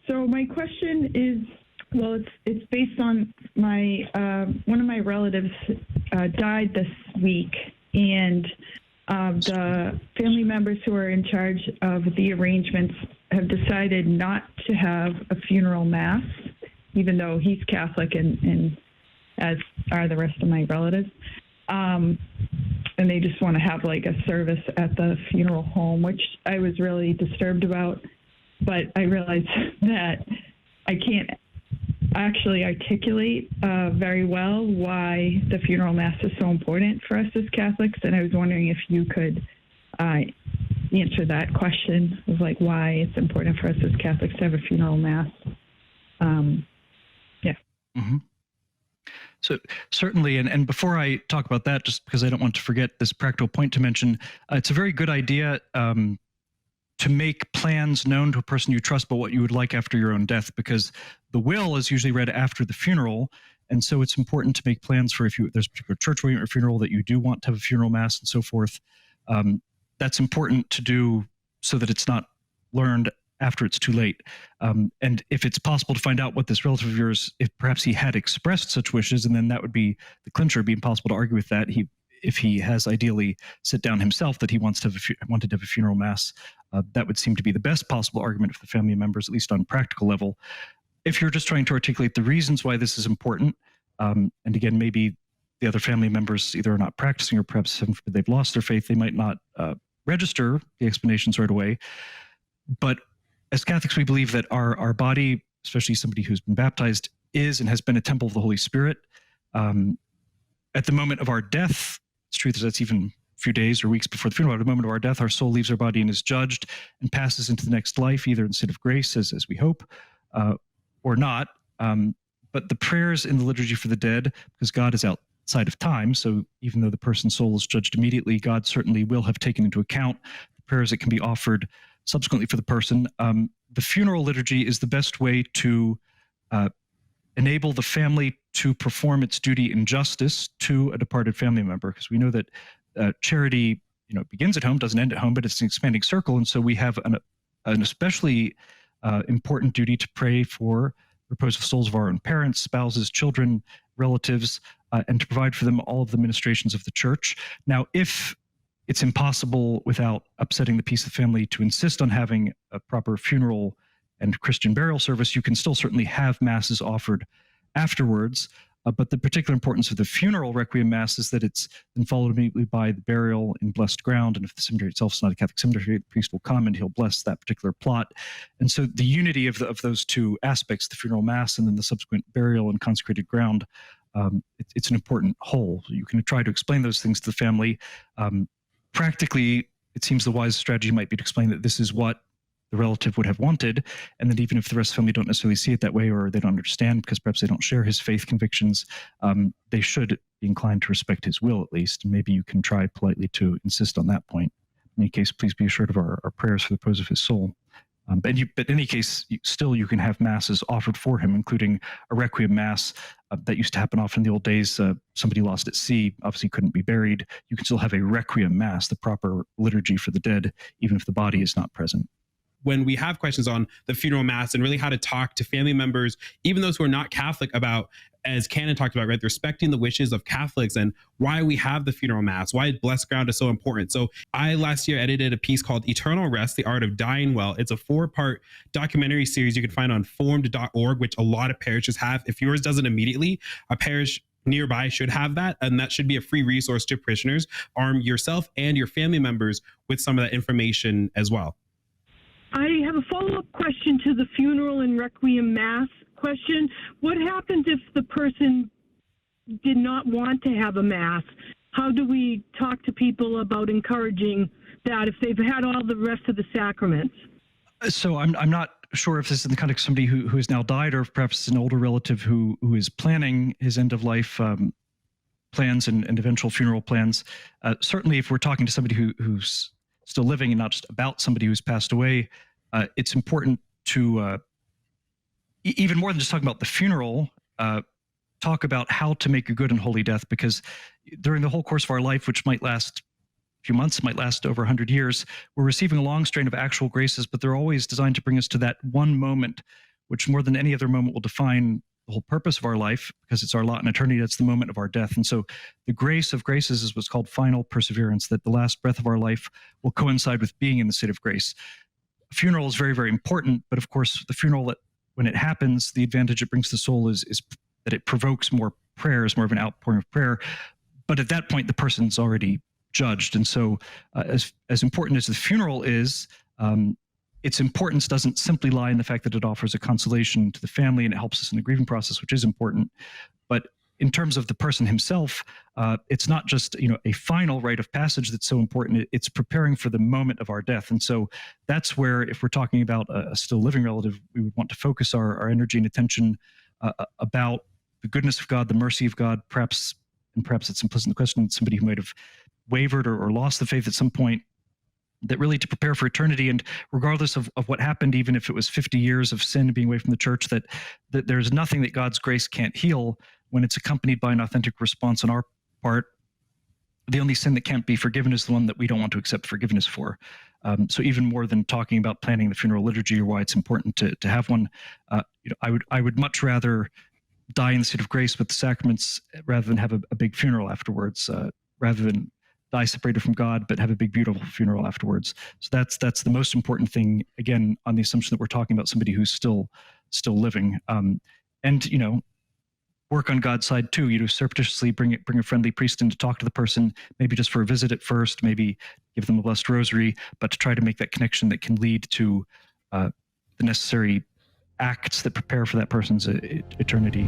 So my question is, well, it's based on my one of my relatives died this week, and the family members who are in charge of the arrangements have decided not to have a funeral mass, even though he's Catholic and as are the rest of my relatives. And they just want to have like a service at the funeral home, which I was really disturbed about. But I realized that I can't actually articulate very well why the funeral mass is so important for us as Catholics. And I was wondering if you could answer that question of like why it's important for us as Catholics to have a funeral mass. Yeah. Mm-hmm. So certainly, and before I talk about that, just because I don't want to forget this practical point to mention, it's a very good idea to make plans known to a person you trust about what you would like after your own death, because the will is usually read after the funeral. And so it's important to make plans for if there's a particular church wedding or funeral that you do want to have a funeral mass and so forth. That's important to do so that it's not learned after it's too late. And if it's possible to find out what this relative of yours, if perhaps he had expressed such wishes, and then that would be the clincher, it'd be impossible to argue with that. If he has ideally set down himself that he wanted to have a funeral mass, that would seem to be the best possible argument for the family members, at least on practical level. If you're just trying to articulate the reasons why this is important, and again, maybe the other family members either are not practicing or perhaps they've lost their faith, they might not register the explanations right away. But as Catholics, we believe that our body, especially somebody who's been baptized, is and has been a temple of the Holy Spirit. At the moment of our death, it's true that that's even a few days or weeks before the funeral. At the moment of our death, our soul leaves our body and is judged and passes into the next life, either in the state of grace, as we hope, or not. But the prayers in the liturgy for the dead, because God is outside of time, so even though the person's soul is judged immediately, God certainly will have taken into account the prayers that can be offered subsequently for the person. The funeral liturgy is the best way to enable the family to perform its duty in justice to a departed family member, because we know that charity, begins at home, doesn't end at home, but it's an expanding circle, and so we have an especially important duty to pray for the repose of souls of our own parents, spouses, children, relatives, and to provide for them all of the ministrations of the church. Now, if it's impossible without upsetting the peace of the family to insist on having a proper funeral and Christian burial service, you can still certainly have masses offered afterwards. But the particular importance of the funeral requiem mass is that it's then followed immediately by the burial in blessed ground. And if the cemetery itself is not a Catholic cemetery, the priest will come and he'll bless that particular plot. And so the unity of those two aspects, the funeral mass and then the subsequent burial in consecrated ground, it's an important whole. You can try to explain those things to the family. Practically, it seems the wise strategy might be to explain that this is what the relative would have wanted, and that even if the rest of the family don't necessarily see it that way, or they don't understand because perhaps they don't share his faith convictions, they should be inclined to respect his will at least. And maybe you can try politely to insist on that point. In any case, please be assured of our prayers for the repose of his soul. But in any case, you can have masses offered for him, including a requiem mass that used to happen often in the old days. Somebody lost at sea, obviously couldn't be buried. You can still have a requiem mass, the proper liturgy for the dead, even if the body is not present. When we have questions on the funeral mass and really how to talk to family members, even those who are not Catholic, about, as Canon talked about, right, respecting the wishes of Catholics and why we have the funeral mass, why blessed ground is so important. So I last year edited a piece called Eternal Rest, The Art of Dying Well. It's a 4-part documentary series you can find on formed.org, which a lot of parishes have. If yours doesn't immediately, a parish nearby should have that, and that should be a free resource to parishioners. Arm yourself and your family members with some of that information as well. I have a follow-up question to the funeral and requiem mass question. What happens if the person did not want to have a mass? How do we talk to people about encouraging that if they've had all the rest of the sacraments? So I'm not sure if this is in the context of somebody who has now died, or if perhaps it's an older relative who is planning his end-of-life plans and eventual funeral plans. Certainly, if we're talking to somebody who's still living and not just about somebody who's passed away, it's important to, even more than just talking about the funeral, talk about how to make a good and holy death, because during the whole course of our life, which might last a few months, might last over 100 years, we're receiving a long strain of actual graces, but they're always designed to bring us to that one moment which more than any other moment will define the whole purpose of our life, because it's our lot in eternity. That's the moment of our death. And so the grace of graces is what's called final perseverance, that the last breath of our life will coincide with being in the state of grace. A funeral is very, very important, but of course, the funeral, when it happens, the advantage it brings to the soul is that it provokes more prayers, more of an outpouring of prayer. But at that point, the person's already judged. And so as important as the funeral is, its importance doesn't simply lie in the fact that it offers a consolation to the family and it helps us in the grieving process, which is important. But in terms of the person himself, it's not just a final rite of passage that's so important. It's preparing for the moment of our death. And so that's where, if we're talking about a still living relative, we would want to focus our energy and attention about the goodness of God, the mercy of God, perhaps it's implicit in the question, somebody who might have wavered or lost the faith at some point, that really to prepare for eternity. And regardless of what happened, even if it was 50 years of sin being away from the church, that there's nothing that God's grace can't heal when it's accompanied by an authentic response on our part. The only sin that can't be forgiven is the one that we don't want to accept forgiveness for. So even more than talking about planning the funeral liturgy or why it's important to have one, I would much rather die in the state of grace with the sacraments rather than have a big funeral afterwards, rather than die separated from God, but have a big, beautiful funeral afterwards. So that's the most important thing, again, on the assumption that we're talking about somebody who's still living. And, work on God's side too, surreptitiously bring a friendly priest in to talk to the person, maybe just for a visit at first, maybe give them a blessed rosary, but to try to make that connection that can lead to the necessary acts that prepare for that person's eternity.